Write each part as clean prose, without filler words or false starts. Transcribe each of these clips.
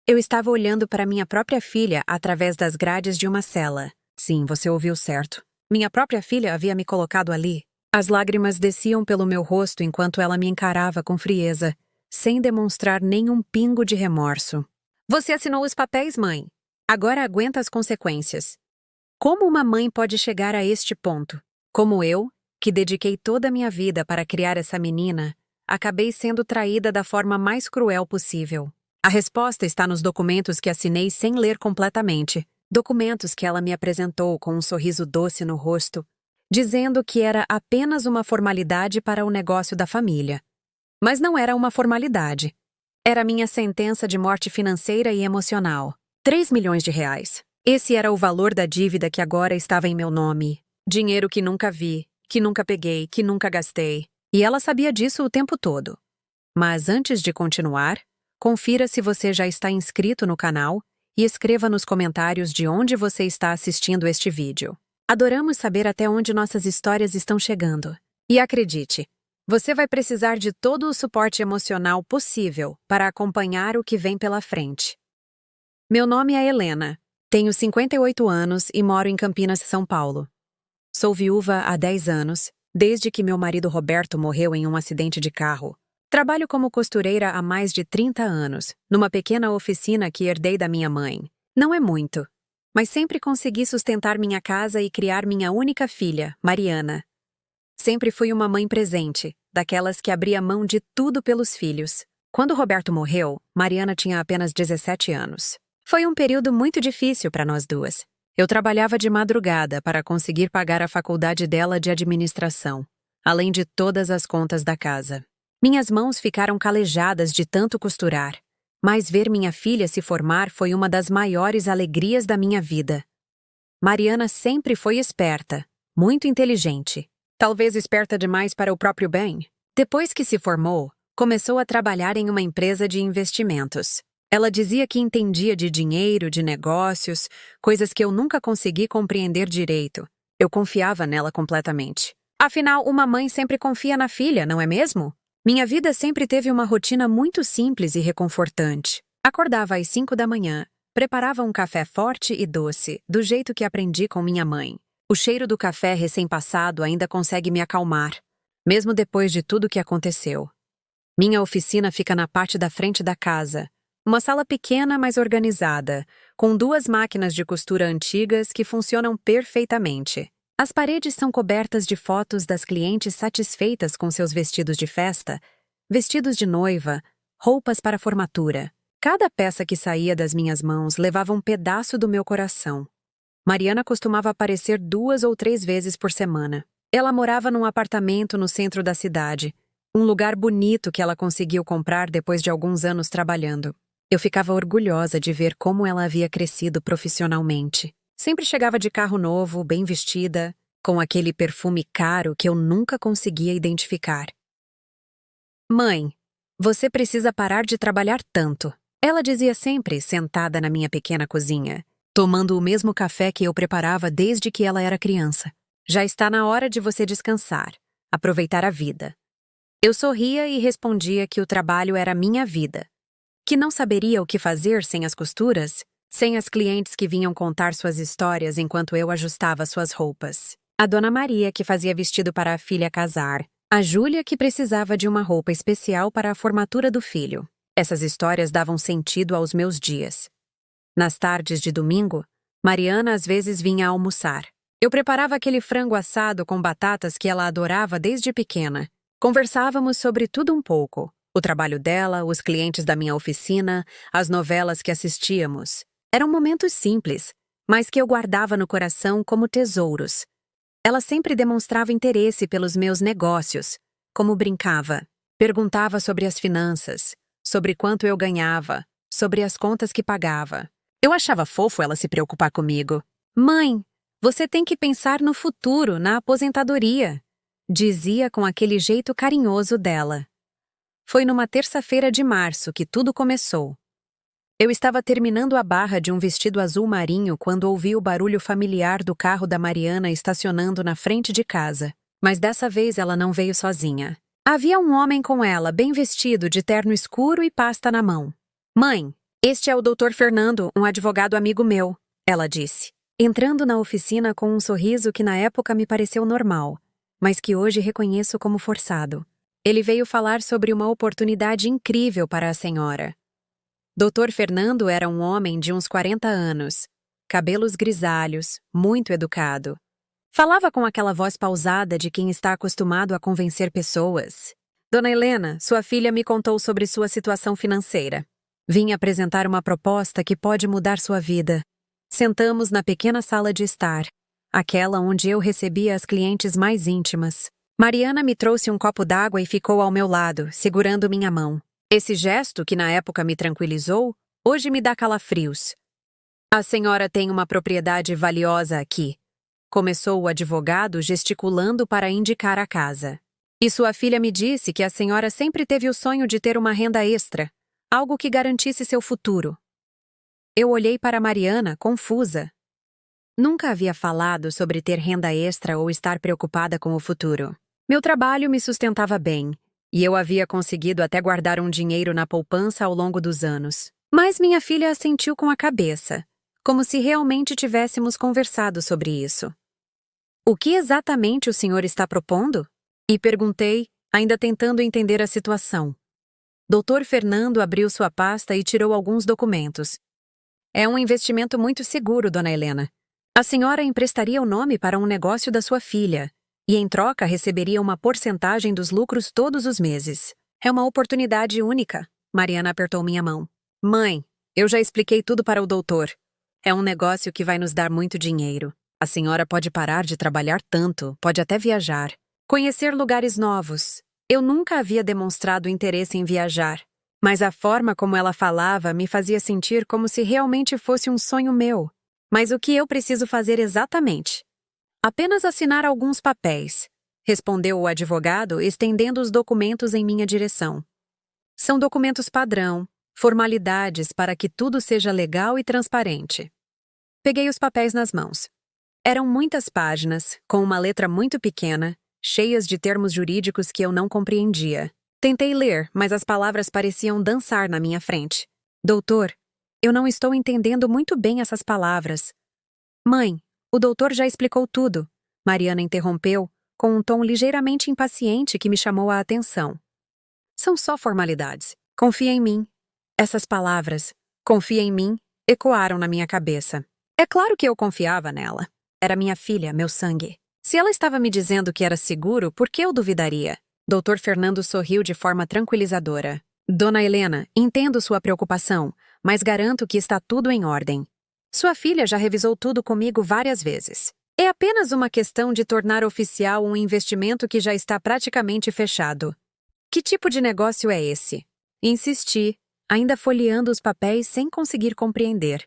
Eu estava olhando para minha própria filha através das grades de uma cela. Sim, você ouviu certo. Minha própria filha havia me colocado ali. As lágrimas desciam pelo meu rosto enquanto ela me encarava com frieza, sem demonstrar nenhum pingo de remorso. Você assinou os papéis, mãe. Agora aguenta as consequências. Como uma mãe pode chegar a este ponto? Como eu, que dediquei toda a minha vida para criar essa menina, acabei sendo traída da forma mais cruel possível. A resposta está nos documentos que assinei sem ler completamente. Documentos que ela me apresentou com um sorriso doce no rosto, dizendo que era apenas uma formalidade para o negócio da família. Mas não era uma formalidade. Era minha sentença de morte financeira e emocional. 3 milhões de reais. Esse era o valor da dívida que agora estava em meu nome. Dinheiro que nunca vi, que nunca peguei, que nunca gastei. E ela sabia disso o tempo todo. Mas antes de continuar, confira se você já está inscrito no canal e escreva nos comentários de onde você está assistindo este vídeo. Adoramos saber até onde nossas histórias estão chegando. E acredite, você vai precisar de todo o suporte emocional possível para acompanhar o que vem pela frente. Meu nome é Helena, tenho 58 anos e moro em Campinas, São Paulo. Sou viúva há 10 anos, desde que meu marido Roberto morreu em um acidente de carro. Trabalho como costureira há mais de 30 anos, numa pequena oficina que herdei da minha mãe. Não é muito, mas sempre consegui sustentar minha casa e criar minha única filha, Mariana. Sempre fui uma mãe presente, daquelas que abria mão de tudo pelos filhos. Quando Roberto morreu, Mariana tinha apenas 17 anos. Foi um período muito difícil para nós duas. Eu trabalhava de madrugada para conseguir pagar a faculdade dela de administração, além de todas as contas da casa. Minhas mãos ficaram calejadas de tanto costurar, mas ver minha filha se formar foi uma das maiores alegrias da minha vida. Mariana sempre foi esperta, muito inteligente. Talvez esperta demais para o próprio bem. Depois que se formou, começou a trabalhar em uma empresa de investimentos. Ela dizia que entendia de dinheiro, de negócios, coisas que eu nunca consegui compreender direito. Eu confiava nela completamente. Afinal, uma mãe sempre confia na filha, não é mesmo? Minha vida sempre teve uma rotina muito simples e reconfortante. Acordava às 5 da manhã, preparava um café forte e doce, do jeito que aprendi com minha mãe. O cheiro do café recém-passado ainda consegue me acalmar, mesmo depois de tudo que aconteceu. Minha oficina fica na parte da frente da casa. Uma sala pequena, mas organizada, com 2 máquinas de costura antigas que funcionam perfeitamente. As paredes são cobertas de fotos das clientes satisfeitas com seus vestidos de festa, vestidos de noiva, roupas para formatura. Cada peça que saía das minhas mãos levava um pedaço do meu coração. Mariana costumava aparecer 2 ou 3 vezes por semana. Ela morava num apartamento no centro da cidade, um lugar bonito que ela conseguiu comprar depois de alguns anos trabalhando. Eu ficava orgulhosa de ver como ela havia crescido profissionalmente. Sempre chegava de carro novo, bem vestida, com aquele perfume caro que eu nunca conseguia identificar. Mãe, você precisa parar de trabalhar tanto. Ela dizia sempre, sentada na minha pequena cozinha, tomando o mesmo café que eu preparava desde que ela era criança. Já está na hora de você descansar, aproveitar a vida. Eu sorria e respondia que o trabalho era minha vida, que não saberia o que fazer sem as costuras, sem as clientes que vinham contar suas histórias enquanto eu ajustava suas roupas. A Dona Maria, que fazia vestido para a filha casar. A Júlia, que precisava de uma roupa especial para a formatura do filho. Essas histórias davam sentido aos meus dias. Nas tardes de domingo, Mariana às vezes vinha almoçar. Eu preparava aquele frango assado com batatas que ela adorava desde pequena. Conversávamos sobre tudo um pouco. O trabalho dela, os clientes da minha oficina, as novelas que assistíamos. Eram momentos simples, mas que eu guardava no coração como tesouros. Ela sempre demonstrava interesse pelos meus negócios, como brincava. Perguntava sobre as finanças, sobre quanto eu ganhava, sobre as contas que pagava. Eu achava fofo ela se preocupar comigo. Mãe, você tem que pensar no futuro, na aposentadoria, dizia com aquele jeito carinhoso dela. Foi numa terça-feira de março que tudo começou. Eu estava terminando a barra de um vestido azul marinho quando ouvi o barulho familiar do carro da Mariana estacionando na frente de casa. Mas dessa vez ela não veio sozinha. Havia um homem com ela, bem vestido, de terno escuro e pasta na mão. Mãe, Este é o Dr. Fernando, um advogado amigo meu, ela disse, entrando na oficina com um sorriso que na época me pareceu normal, mas que hoje reconheço como forçado. Ele veio falar sobre uma oportunidade incrível para a senhora. Dr. Fernando era um homem de uns 40 anos, cabelos grisalhos, muito educado. Falava com aquela voz pausada de quem está acostumado a convencer pessoas. Dona Helena, sua filha me contou sobre sua situação financeira. Vim apresentar uma proposta que pode mudar sua vida. Sentamos na pequena sala de estar, aquela onde eu recebia as clientes mais íntimas. Mariana me trouxe um copo d'água e ficou ao meu lado, segurando minha mão. Esse gesto, que na época me tranquilizou, hoje me dá calafrios. A senhora tem uma propriedade valiosa aqui. Começou o advogado gesticulando para indicar a casa. E sua filha me disse que a senhora sempre teve o sonho de ter uma renda extra, algo que garantisse seu futuro. Eu olhei para Mariana, confusa. Nunca havia falado sobre ter renda extra ou estar preocupada com o futuro. Meu trabalho me sustentava bem, e eu havia conseguido até guardar um dinheiro na poupança ao longo dos anos. Mas minha filha assentiu com a cabeça, como se realmente tivéssemos conversado sobre isso. O que exatamente o senhor está propondo? E perguntei, ainda tentando entender a situação. Dr. Fernando abriu sua pasta e tirou alguns documentos. É um investimento muito seguro, dona Helena. A senhora emprestaria o nome para um negócio da sua filha, e em troca receberia uma porcentagem dos lucros todos os meses. É uma oportunidade única. Mariana apertou minha mão. Mãe, eu já expliquei tudo para o doutor. É um negócio que vai nos dar muito dinheiro. A senhora pode parar de trabalhar tanto, pode até viajar. Conhecer lugares novos. Eu nunca havia demonstrado interesse em viajar, mas a forma como ela falava me fazia sentir como se realmente fosse um sonho meu. Mas o que eu preciso fazer exatamente? Apenas assinar alguns papéis, respondeu o advogado, estendendo os documentos em minha direção. São documentos padrão, formalidades para que tudo seja legal e transparente. Peguei os papéis nas mãos. Eram muitas páginas, com uma letra muito pequena, cheias de termos jurídicos que eu não compreendia. Tentei ler, mas as palavras pareciam dançar na minha frente. Doutor, eu não estou entendendo muito bem essas palavras. Mãe, o doutor já explicou tudo. Mariana interrompeu, com um tom ligeiramente impaciente que me chamou a atenção. São só formalidades. Confia em mim. Essas palavras, confia em mim, ecoaram na minha cabeça. É claro que eu confiava nela. Era minha filha, meu sangue. Se ela estava me dizendo que era seguro, por que eu duvidaria? Dr. Fernando sorriu de forma tranquilizadora. Dona Helena, entendo sua preocupação, mas garanto que está tudo em ordem. Sua filha já revisou tudo comigo várias vezes. É apenas uma questão de tornar oficial um investimento que já está praticamente fechado. Que tipo de negócio é esse? Insisti, ainda folheando os papéis sem conseguir compreender.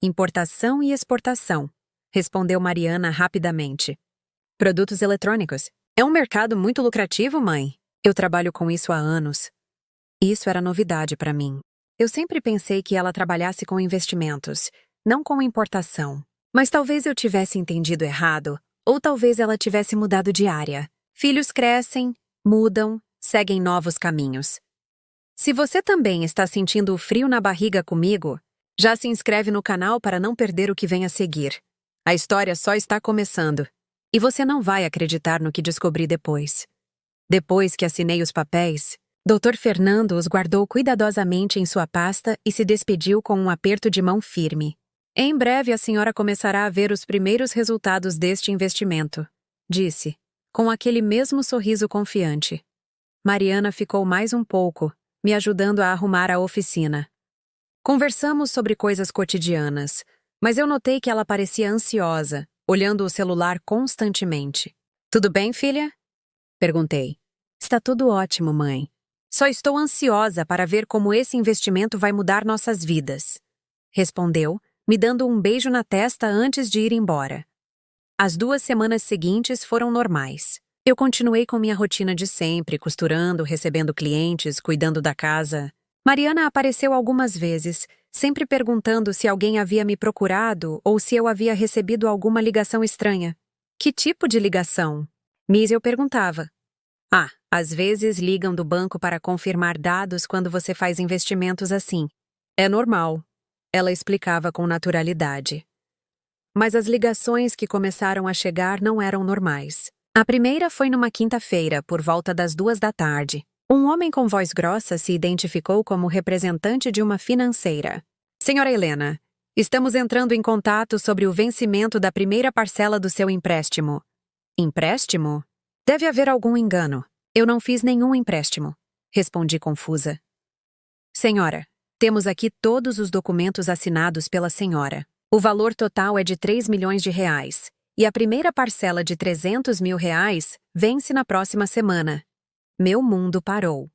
Importação e exportação, respondeu Mariana rapidamente. Produtos eletrônicos. É um mercado muito lucrativo, mãe. Eu trabalho com isso há anos. Isso era novidade para mim. Eu sempre pensei que ela trabalhasse com investimentos, não com importação. Mas talvez eu tivesse entendido errado, ou talvez ela tivesse mudado de área. Filhos crescem, mudam, seguem novos caminhos. Se você também está sentindo o frio na barriga comigo, já se inscreve no canal para não perder o que vem a seguir. A história só está começando. E você não vai acreditar no que descobri depois. Depois que assinei os papéis, Dr. Fernando os guardou cuidadosamente em sua pasta e se despediu com um aperto de mão firme. Em breve a senhora começará a ver os primeiros resultados deste investimento, disse, com aquele mesmo sorriso confiante. Mariana ficou mais um pouco, me ajudando a arrumar a oficina. Conversamos sobre coisas cotidianas, mas eu notei que ela parecia ansiosa, olhando o celular constantemente. Tudo bem, filha? Perguntei. Está tudo ótimo, mãe. Só estou ansiosa para ver como esse investimento vai mudar nossas vidas. Respondeu, me dando um beijo na testa antes de ir embora. As 2 semanas seguintes foram normais. Eu continuei com minha rotina de sempre, costurando, recebendo clientes, cuidando da casa. Mariana apareceu algumas vezes, sempre perguntando se alguém havia me procurado ou se eu havia recebido alguma ligação estranha. Que tipo de ligação? Eu perguntava. Às vezes ligam do banco para confirmar dados quando você faz investimentos assim. É normal, ela explicava com naturalidade. Mas as ligações que começaram a chegar não eram normais. A primeira foi numa quinta-feira, por volta das 2 da tarde. Um homem com voz grossa se identificou como representante de uma financeira. Senhora Helena, estamos entrando em contato sobre o vencimento da primeira parcela do seu empréstimo. Empréstimo? Deve haver algum engano. Eu não fiz nenhum empréstimo, respondi confusa. Senhora, temos aqui todos os documentos assinados pela senhora. O valor total é de 3 milhões de reais, e a primeira parcela de 300 mil reais vence na próxima semana. Meu mundo parou.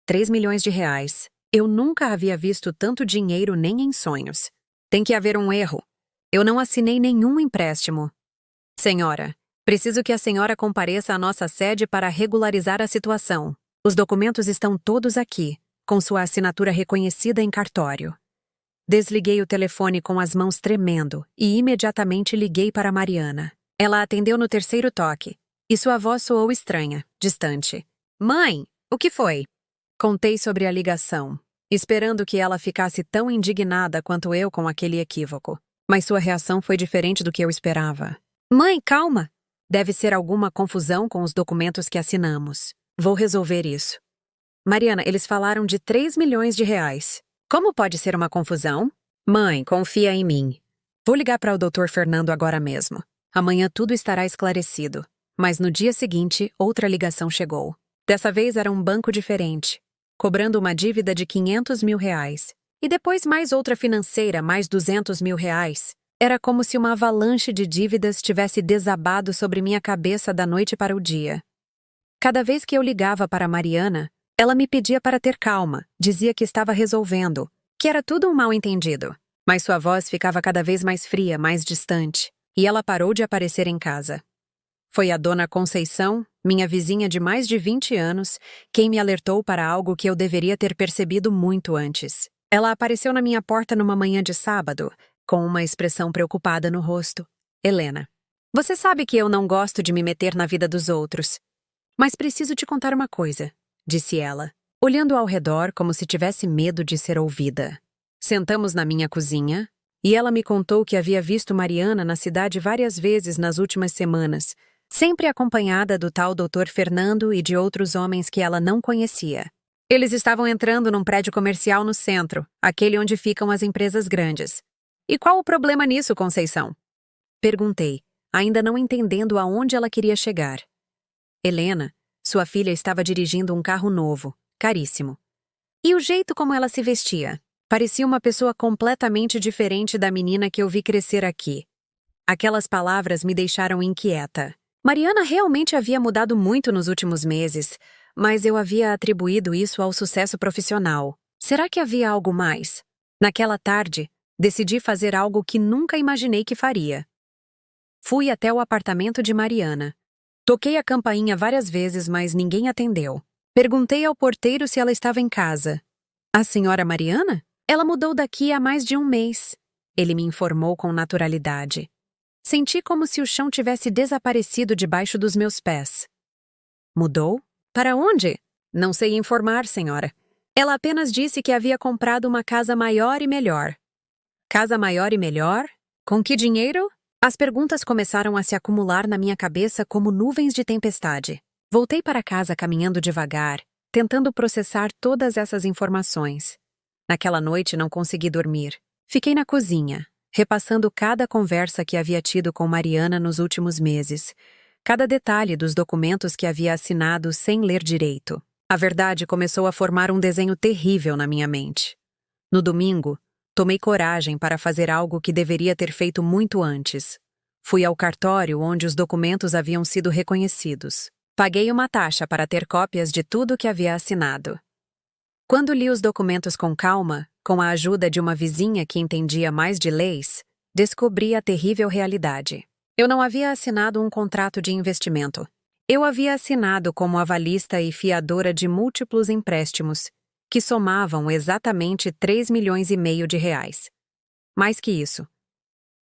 3 milhões de reais. Eu nunca havia visto tanto dinheiro nem em sonhos. Tem que haver um erro. Eu não assinei nenhum empréstimo. Senhora, preciso que a senhora compareça à nossa sede para regularizar a situação. Os documentos estão todos aqui, com sua assinatura reconhecida em cartório. Desliguei o telefone com as mãos tremendo e imediatamente liguei para Mariana. Ela atendeu no terceiro toque, e sua voz soou estranha, distante. Mãe, o que foi? Contei sobre a ligação, esperando que ela ficasse tão indignada quanto eu com aquele equívoco. Mas sua reação foi diferente do que eu esperava. Mãe, calma! Deve ser alguma confusão com os documentos que assinamos. Vou resolver isso. Mariana, eles falaram de 3 milhões de reais. Como pode ser uma confusão? Mãe, confia em mim. Vou ligar para o Dr. Fernando agora mesmo. Amanhã tudo estará esclarecido. Mas no dia seguinte, outra ligação chegou. Dessa vez era um banco diferente, cobrando uma dívida de 500 mil reais. E depois mais outra financeira, mais 200 mil reais. Era como se uma avalanche de dívidas tivesse desabado sobre minha cabeça da noite para o dia. Cada vez que eu ligava para Mariana, ela me pedia para ter calma, dizia que estava resolvendo, que era tudo um mal-entendido. Mas sua voz ficava cada vez mais fria, mais distante, e ela parou de aparecer em casa. Foi a dona Conceição, minha vizinha de mais de 20 anos, quem me alertou para algo que eu deveria ter percebido muito antes. Ela apareceu na minha porta numa manhã de sábado, com uma expressão preocupada no rosto. Helena, você sabe que eu não gosto de me meter na vida dos outros. Mas preciso te contar uma coisa, disse ela, olhando ao redor como se tivesse medo de ser ouvida. Sentamos na minha cozinha, e ela me contou que havia visto Mariana na cidade várias vezes nas últimas semanas, sempre acompanhada do tal Dr. Fernando e de outros homens que ela não conhecia. Eles estavam entrando num prédio comercial no centro, aquele onde ficam as empresas grandes. E qual o problema nisso, Conceição? Perguntei, ainda não entendendo aonde ela queria chegar. Helena, sua filha, estava dirigindo um carro novo, caríssimo. E o jeito como ela se vestia? Parecia uma pessoa completamente diferente da menina que eu vi crescer aqui. Aquelas palavras me deixaram inquieta. Mariana realmente havia mudado muito nos últimos meses, mas eu havia atribuído isso ao sucesso profissional. Será que havia algo mais? Naquela tarde, decidi fazer algo que nunca imaginei que faria. Fui até o apartamento de Mariana. Toquei a campainha várias vezes, mas ninguém atendeu. Perguntei ao porteiro se ela estava em casa. A senhora Mariana? Ela mudou daqui há mais de um mês. Ele me informou com naturalidade. Senti como se o chão tivesse desaparecido debaixo dos meus pés. Mudou? Para onde? Não sei informar, senhora. Ela apenas disse que havia comprado uma casa maior e melhor. Casa maior e melhor? Com que dinheiro? As perguntas começaram a se acumular na minha cabeça como nuvens de tempestade. Voltei para casa caminhando devagar, tentando processar todas essas informações. Naquela noite não consegui dormir. Fiquei na cozinha, repassando cada conversa que havia tido com Mariana nos últimos meses, cada detalhe dos documentos que havia assinado sem ler direito. A verdade começou a formar um desenho terrível na minha mente. No domingo, tomei coragem para fazer algo que deveria ter feito muito antes. Fui ao cartório onde os documentos haviam sido reconhecidos. Paguei uma taxa para ter cópias de tudo que havia assinado. Quando li os documentos com calma, com a ajuda de uma vizinha que entendia mais de leis, descobri a terrível realidade. Eu não havia assinado um contrato de investimento. Eu havia assinado como avalista e fiadora de múltiplos empréstimos, que somavam exatamente 3 milhões e meio de reais. Mais que isso,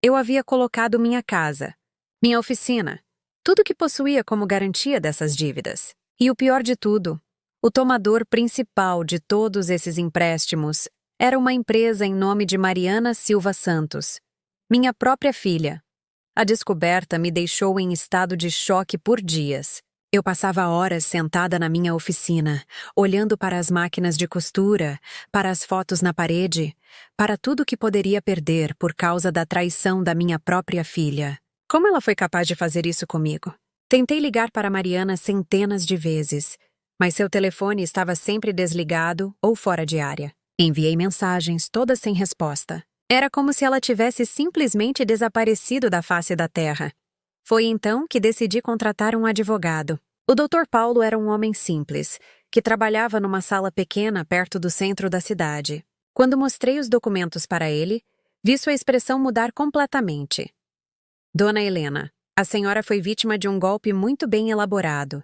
eu havia colocado minha casa, minha oficina, tudo que possuía como garantia dessas dívidas. E o pior de tudo, O tomador principal de todos esses empréstimos era uma empresa em nome de Mariana Silva Santos, minha própria filha. A descoberta me deixou em estado de choque por dias. Eu passava horas sentada na minha oficina, olhando para as máquinas de costura, para as fotos na parede, para tudo que poderia perder por causa da traição da minha própria filha. Como ela foi capaz de fazer isso comigo? Tentei ligar para Mariana centenas de vezes, mas seu telefone estava sempre desligado ou fora de área. Enviei mensagens, todas sem resposta. Era como se ela tivesse simplesmente desaparecido da face da terra. Foi então que decidi contratar um advogado. O Dr. Paulo era um homem simples, que trabalhava numa sala pequena perto do centro da cidade. Quando mostrei os documentos para ele, vi sua expressão mudar completamente. Dona Helena, a senhora foi vítima de um golpe muito bem elaborado.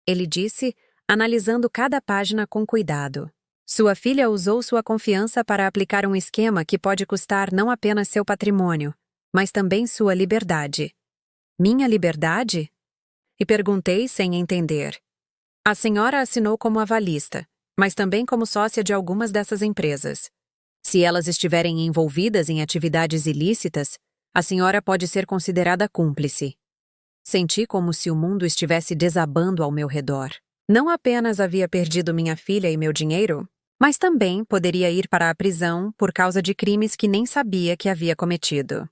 Ele disse, analisando cada página com cuidado. Sua filha usou sua confiança para aplicar um esquema que pode custar não apenas seu patrimônio, mas também sua liberdade. Minha liberdade? E perguntei sem entender. A senhora assinou como avalista, mas também como sócia de algumas dessas empresas. Se elas estiverem envolvidas em atividades ilícitas, a senhora pode ser considerada cúmplice. Senti como se o mundo estivesse desabando ao meu redor. Não apenas havia perdido minha filha e meu dinheiro, mas também poderia ir para a prisão por causa de crimes que nem sabia que havia cometido.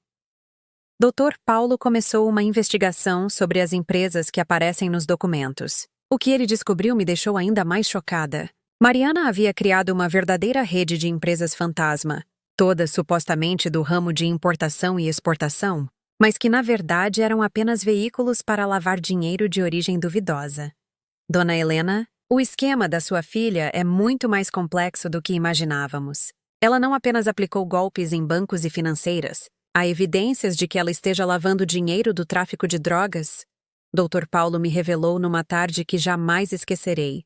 Dr. Paulo começou uma investigação sobre as empresas que aparecem nos documentos. O que ele descobriu me deixou ainda mais chocada. Mariana havia criado uma verdadeira rede de empresas fantasma, todas supostamente do ramo de importação e exportação, mas que na verdade eram apenas veículos para lavar dinheiro de origem duvidosa. Dona Helena, o esquema da sua filha é muito mais complexo do que imaginávamos. Ela não apenas aplicou golpes em bancos e financeiras. Há evidências de que ela esteja lavando dinheiro do tráfico de drogas. Dr. Paulo me revelou numa tarde que jamais esquecerei.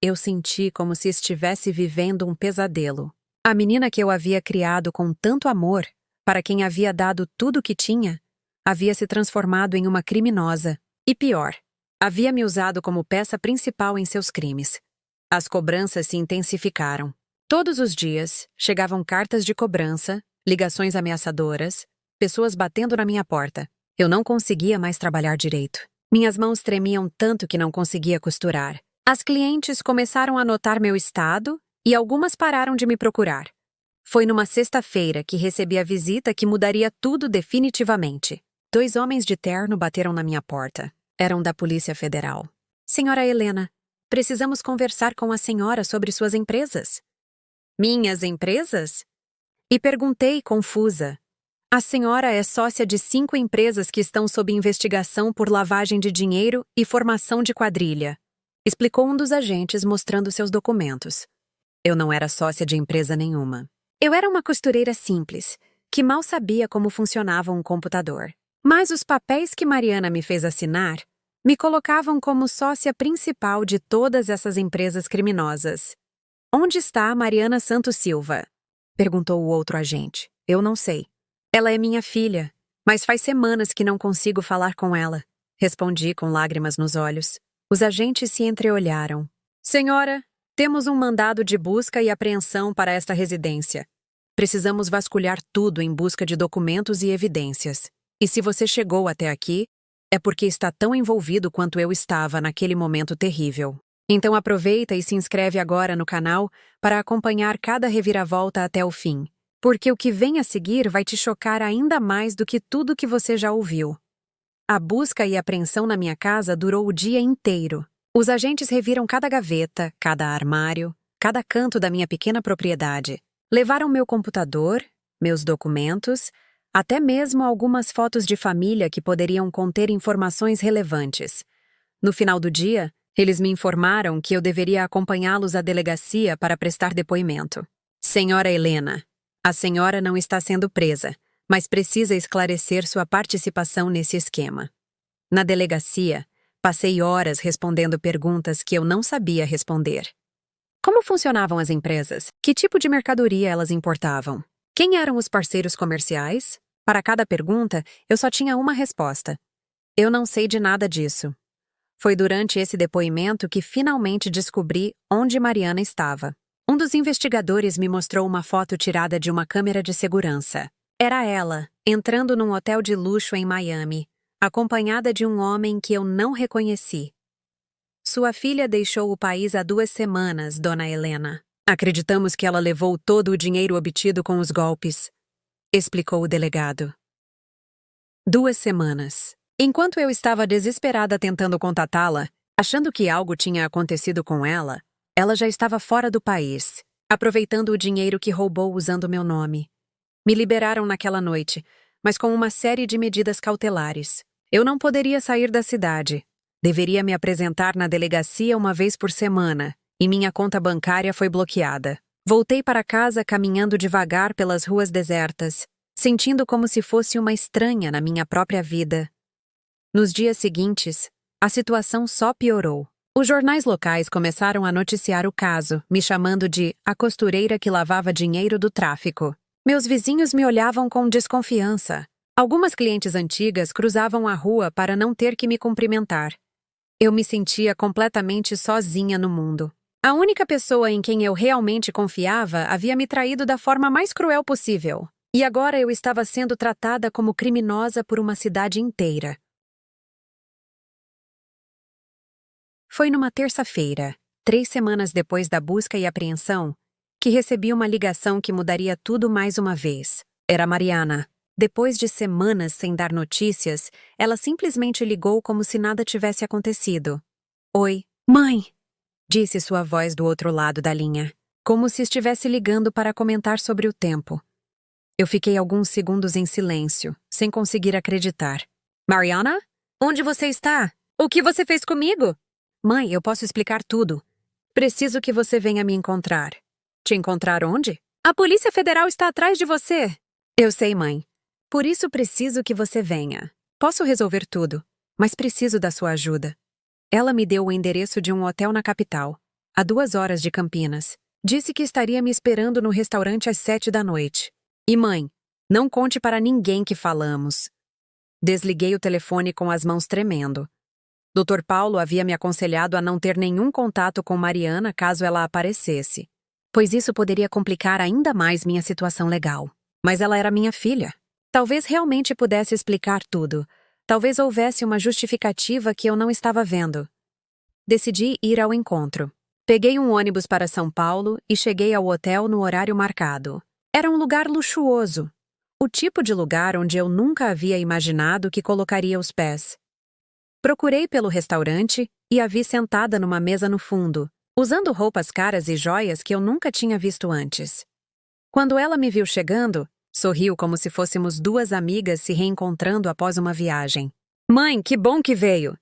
Eu senti como se estivesse vivendo um pesadelo. A menina que eu havia criado com tanto amor, para quem havia dado tudo o que tinha, havia se transformado em uma criminosa. E pior, havia me usado como peça principal em seus crimes. As cobranças se intensificaram. Todos os dias, chegavam cartas de cobrança, ligações ameaçadoras, pessoas batendo na minha porta. Eu não conseguia mais trabalhar direito. Minhas mãos tremiam tanto que não conseguia costurar. As clientes começaram a notar meu estado e algumas pararam de me procurar. Foi numa sexta-feira que recebi a visita que mudaria tudo definitivamente. 2 homens de terno bateram na minha porta. Eram da Polícia Federal. Senhora Helena, precisamos conversar com a senhora sobre suas empresas. Minhas empresas? E perguntei, confusa. A senhora é sócia de 5 empresas que estão sob investigação por lavagem de dinheiro e formação de quadrilha, explicou um dos agentes mostrando seus documentos. Eu não era sócia de empresa nenhuma. Eu era uma costureira simples, que mal sabia como funcionava um computador. Mas os papéis que Mariana me fez assinar me colocavam como sócia principal de todas essas empresas criminosas. Onde está a Mariana Santos Silva? Perguntou o outro agente. Eu não sei. Ela é minha filha, mas faz semanas que não consigo falar com ela. Respondi com lágrimas nos olhos. Os agentes se entreolharam. Senhora, temos um mandado de busca e apreensão para esta residência. Precisamos vasculhar tudo em busca de documentos e evidências. E se você chegou até aqui, é porque está tão envolvido quanto eu estava naquele momento terrível. Então aproveita e se inscreve agora no canal para acompanhar cada reviravolta até o fim, porque o que vem a seguir vai te chocar ainda mais do que tudo que você já ouviu. A busca e apreensão na minha casa durou o dia inteiro. Os agentes reviram cada gaveta, cada armário, cada canto da minha pequena propriedade. Levaram meu computador, meus documentos, até mesmo algumas fotos de família que poderiam conter informações relevantes. No final do dia, eles me informaram que eu deveria acompanhá-los à delegacia para prestar depoimento. Senhora Helena, a senhora não está sendo presa, mas precisa esclarecer sua participação nesse esquema. Na delegacia, passei horas respondendo perguntas que eu não sabia responder. Como funcionavam as empresas? Que tipo de mercadoria elas importavam? Quem eram os parceiros comerciais? Para cada pergunta, eu só tinha uma resposta. Eu não sei de nada disso. Foi durante esse depoimento que finalmente descobri onde Mariana estava. Um dos investigadores me mostrou uma foto tirada de uma câmera de segurança. Era ela, entrando num hotel de luxo em Miami, acompanhada de um homem que eu não reconheci. Sua filha deixou o país há 2 semanas, Dona Helena. Acreditamos que ela levou todo o dinheiro obtido com os golpes, explicou o delegado. 2 semanas. Enquanto eu estava desesperada tentando contatá-la, achando que algo tinha acontecido com ela, ela já estava fora do país, aproveitando o dinheiro que roubou usando meu nome. Me liberaram naquela noite, mas com uma série de medidas cautelares. Eu não poderia sair da cidade. Deveria me apresentar na delegacia uma vez por semana, e minha conta bancária foi bloqueada. Voltei para casa caminhando devagar pelas ruas desertas, sentindo como se fosse uma estranha na minha própria vida. Nos dias seguintes, a situação só piorou. Os jornais locais começaram a noticiar o caso, me chamando de a costureira que lavava dinheiro do tráfico. Meus vizinhos me olhavam com desconfiança. Algumas clientes antigas cruzavam a rua para não ter que me cumprimentar. Eu me sentia completamente sozinha no mundo. A única pessoa em quem eu realmente confiava havia me traído da forma mais cruel possível. E agora eu estava sendo tratada como criminosa por uma cidade inteira. Foi numa terça-feira, 3 semanas depois da busca e apreensão, que recebi uma ligação que mudaria tudo mais uma vez. Era Mariana. Depois de semanas sem dar notícias, ela simplesmente ligou como se nada tivesse acontecido. Oi, mãe, disse sua voz do outro lado da linha, como se estivesse ligando para comentar sobre o tempo. Eu fiquei alguns segundos em silêncio, sem conseguir acreditar. Mariana? Onde você está? O que você fez comigo? Mãe, eu posso explicar tudo. Preciso que você venha me encontrar. Te encontrar onde? A Polícia Federal está atrás de você. Eu sei, mãe. Por isso preciso que você venha. Posso resolver tudo, mas preciso da sua ajuda. Ela me deu o endereço de um hotel na capital, a 2 horas de Campinas. Disse que estaria me esperando no restaurante às 7 da noite. E mãe, não conte para ninguém que falamos. Desliguei o telefone com as mãos tremendo. Dr. Paulo havia me aconselhado a não ter nenhum contato com Mariana caso ela aparecesse, pois isso poderia complicar ainda mais minha situação legal. Mas ela era minha filha. Talvez realmente pudesse explicar tudo. Talvez houvesse uma justificativa que eu não estava vendo. Decidi ir ao encontro. Peguei um ônibus para São Paulo e cheguei ao hotel no horário marcado. Era um lugar luxuoso. O tipo de lugar onde eu nunca havia imaginado que colocaria os pés. Procurei pelo restaurante e a vi sentada numa mesa no fundo, usando roupas caras e joias que eu nunca tinha visto antes. Quando ela me viu chegando, sorriu como se fôssemos 2 amigas se reencontrando após uma viagem. Mãe, que bom que veio!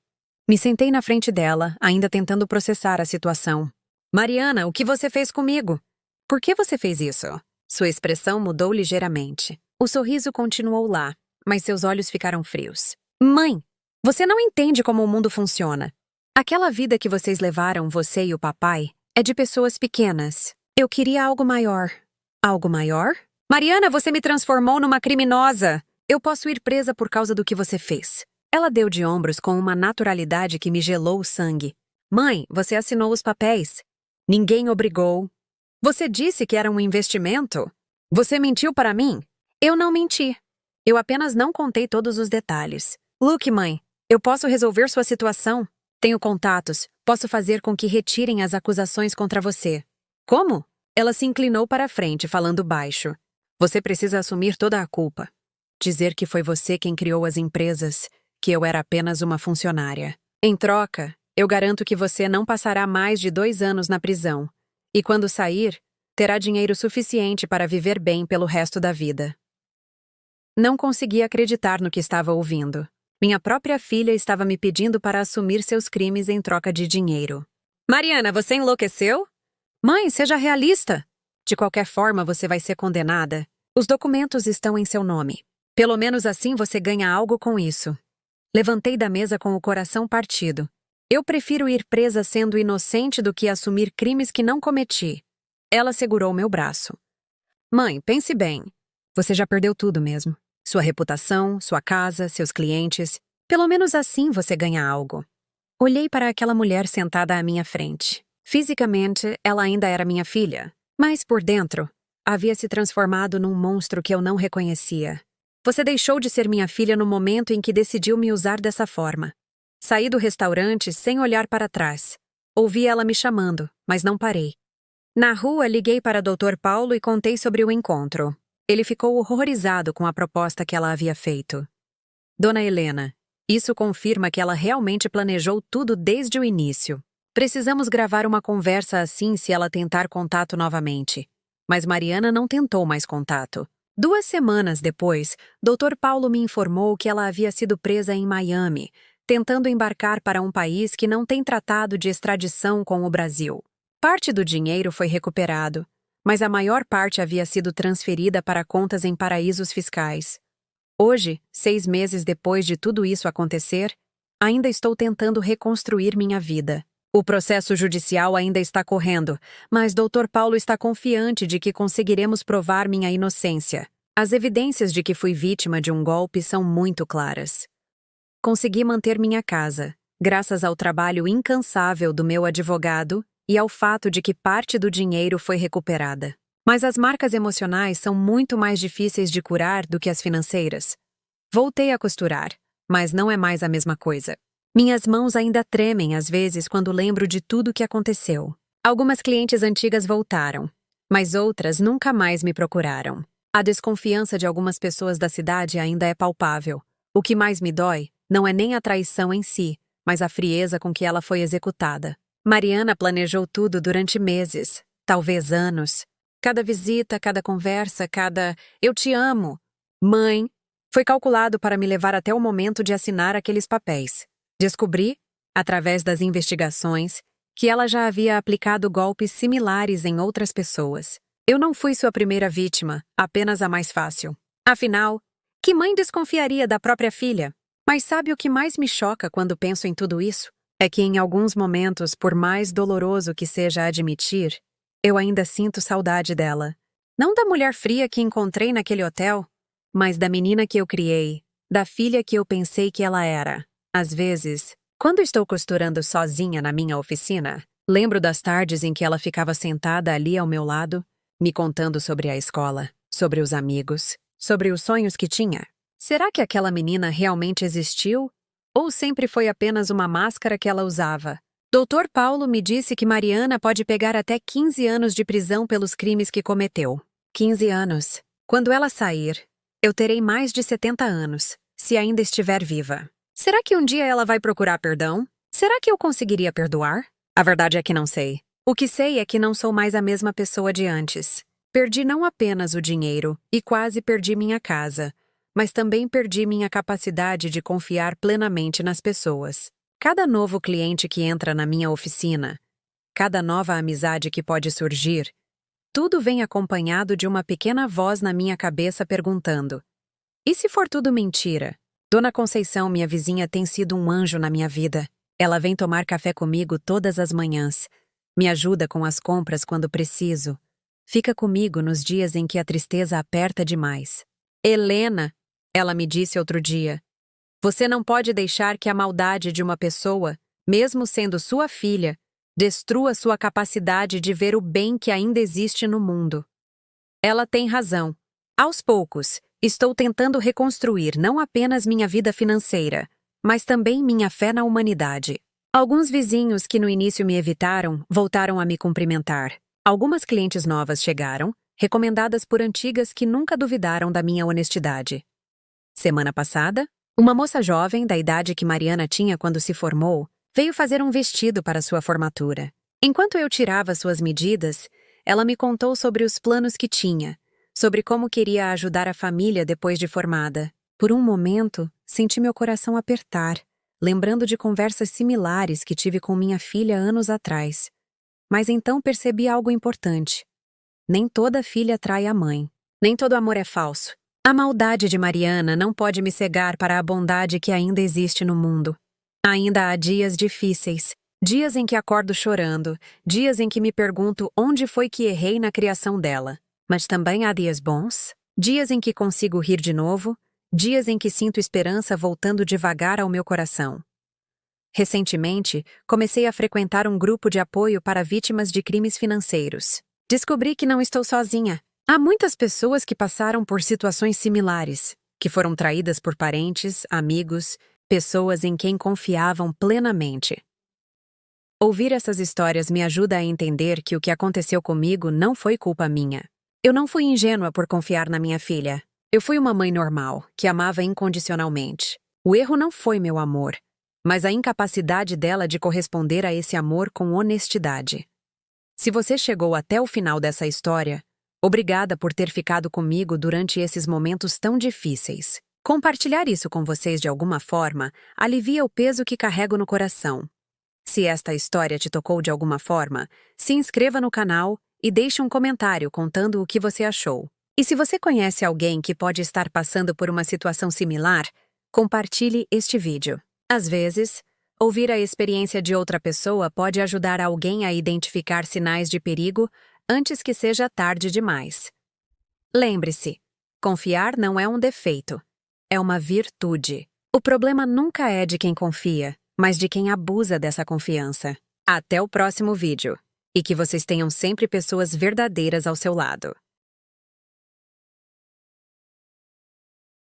Me sentei na frente dela, ainda tentando processar a situação. Mariana, o que você fez comigo? Por que você fez isso? Sua expressão mudou ligeiramente. O sorriso continuou lá, mas seus olhos ficaram frios. Mãe, você não entende como o mundo funciona. Aquela vida que vocês levaram, você e o papai, é de pessoas pequenas. Eu queria algo maior. Algo maior? Mariana, você me transformou numa criminosa. Eu posso ir presa por causa do que você fez. Ela deu de ombros com uma naturalidade que me gelou o sangue. Mãe, você assinou os papéis. Ninguém obrigou. Você disse que era um investimento? Você mentiu para mim? Eu não menti. Eu apenas não contei todos os detalhes. Luke, mãe, eu posso resolver sua situação. Tenho contatos. Posso fazer com que retirem as acusações contra você. Como? Ela se inclinou para a frente, falando baixo. Você precisa assumir toda a culpa. Dizer que foi você quem criou as empresas, que eu era apenas uma funcionária. Em troca, eu garanto que você não passará mais de 2 anos na prisão. E quando sair, terá dinheiro suficiente para viver bem pelo resto da vida. Não conseguia acreditar no que estava ouvindo. Minha própria filha estava me pedindo para assumir seus crimes em troca de dinheiro. Mariana, você enlouqueceu? Mãe, seja realista. De qualquer forma, você vai ser condenada. Os documentos estão em seu nome. Pelo menos assim você ganha algo com isso. Levantei da mesa com o coração partido. Eu prefiro ir presa sendo inocente do que assumir crimes que não cometi. Ela segurou meu braço. Mãe, pense bem. Você já perdeu tudo mesmo. Sua reputação, sua casa, seus clientes. Pelo menos assim você ganha algo. Olhei para aquela mulher sentada à minha frente. Fisicamente, ela ainda era minha filha, mas por dentro, havia se transformado num monstro que eu não reconhecia. Você deixou de ser minha filha no momento em que decidiu me usar dessa forma. Saí do restaurante sem olhar para trás. Ouvi ela me chamando, mas não parei. Na rua, liguei para Dr. Paulo e contei sobre o encontro. Ele ficou horrorizado com a proposta que ela havia feito. Dona Helena, isso confirma que ela realmente planejou tudo desde o início. Precisamos gravar uma conversa assim se ela tentar contato novamente. Mas Mariana não tentou mais contato. 2 semanas depois, Dr. Paulo me informou que ela havia sido presa em Miami, tentando embarcar para um país que não tem tratado de extradição com o Brasil. Parte do dinheiro foi recuperado, mas a maior parte havia sido transferida para contas em paraísos fiscais. Hoje, 6 meses depois de tudo isso acontecer, ainda estou tentando reconstruir minha vida. O processo judicial ainda está correndo, mas Dr. Paulo está confiante de que conseguiremos provar minha inocência. As evidências de que fui vítima de um golpe são muito claras. Consegui manter minha casa, graças ao trabalho incansável do meu advogado e ao fato de que parte do dinheiro foi recuperada. Mas as marcas emocionais são muito mais difíceis de curar do que as financeiras. Voltei a costurar, mas não é mais a mesma coisa. Minhas mãos ainda tremem às vezes quando lembro de tudo o que aconteceu. Algumas clientes antigas voltaram, mas outras nunca mais me procuraram. A desconfiança de algumas pessoas da cidade ainda é palpável. O que mais me dói não é nem a traição em si, mas a frieza com que ela foi executada. Mariana planejou tudo durante meses, talvez anos. Cada visita, cada conversa, cada "eu te amo, mãe", foi calculado para me levar até o momento de assinar aqueles papéis. Descobri, através das investigações, que ela já havia aplicado golpes similares em outras pessoas. Eu não fui sua primeira vítima, apenas a mais fácil. Afinal, que mãe desconfiaria da própria filha? Mas sabe o que mais me choca quando penso em tudo isso? É que em alguns momentos, por mais doloroso que seja admitir, eu ainda sinto saudade dela. Não da mulher fria que encontrei naquele hotel, mas da menina que eu criei, da filha que eu pensei que ela era. Às vezes, quando estou costurando sozinha na minha oficina, lembro das tardes em que ela ficava sentada ali ao meu lado, me contando sobre a escola, sobre os amigos, sobre os sonhos que tinha. Será que aquela menina realmente existiu? Ou sempre foi apenas uma máscara que ela usava? Dr. Paulo me disse que Mariana pode pegar até 15 anos de prisão pelos crimes que cometeu. 15 anos. Quando ela sair, eu terei mais de 70 anos, se ainda estiver viva. Será que um dia ela vai procurar perdão? Será que eu conseguiria perdoar? A verdade é que não sei. O que sei é que não sou mais a mesma pessoa de antes. Perdi não apenas o dinheiro e quase perdi minha casa, mas também perdi minha capacidade de confiar plenamente nas pessoas. Cada novo cliente que entra na minha oficina, cada nova amizade que pode surgir, tudo vem acompanhado de uma pequena voz na minha cabeça perguntando: e se for tudo mentira? Dona Conceição, minha vizinha, tem sido um anjo na minha vida. Ela vem tomar café comigo todas as manhãs, me ajuda com as compras quando preciso, fica comigo nos dias em que a tristeza aperta demais. Helena, ela me disse outro dia, você não pode deixar que a maldade de uma pessoa, mesmo sendo sua filha, destrua sua capacidade de ver o bem que ainda existe no mundo. Ela tem razão. Aos poucos, estou tentando reconstruir não apenas minha vida financeira, mas também minha fé na humanidade. Alguns vizinhos que no início me evitaram, voltaram a me cumprimentar. Algumas clientes novas chegaram, recomendadas por antigas que nunca duvidaram da minha honestidade. Semana passada, uma moça jovem, da idade que Mariana tinha quando se formou, veio fazer um vestido para sua formatura. Enquanto eu tirava suas medidas, ela me contou sobre os planos que tinha, sobre como queria ajudar a família depois de formada. Por um momento, senti meu coração apertar, lembrando de conversas similares que tive com minha filha anos atrás. Mas então percebi algo importante. Nem toda filha trai a mãe. Nem todo amor é falso. A maldade de Mariana não pode me cegar para a bondade que ainda existe no mundo. Ainda há dias difíceis, dias em que acordo chorando, dias em que me pergunto onde foi que errei na criação dela. Mas também há dias bons, dias em que consigo rir de novo, dias em que sinto esperança voltando devagar ao meu coração. Recentemente, comecei a frequentar um grupo de apoio para vítimas de crimes financeiros. Descobri que não estou sozinha. Há muitas pessoas que passaram por situações similares, que foram traídas por parentes, amigos, pessoas em quem confiavam plenamente. Ouvir essas histórias me ajuda a entender que o que aconteceu comigo não foi culpa minha. Eu não fui ingênua por confiar na minha filha. Eu fui uma mãe normal, que amava incondicionalmente. O erro não foi meu amor, mas a incapacidade dela de corresponder a esse amor com honestidade. Se você chegou até o final dessa história, obrigada por ter ficado comigo durante esses momentos tão difíceis. Compartilhar isso com vocês de alguma forma alivia o peso que carrego no coração. Se esta história te tocou de alguma forma, se inscreva no canal e deixe um comentário contando o que você achou. E se você conhece alguém que pode estar passando por uma situação similar, compartilhe este vídeo. Às vezes, ouvir a experiência de outra pessoa pode ajudar alguém a identificar sinais de perigo antes que seja tarde demais. Lembre-se, confiar não é um defeito, é uma virtude. O problema nunca é de quem confia, mas de quem abusa dessa confiança. Até o próximo vídeo. E que vocês tenham sempre pessoas verdadeiras ao seu lado.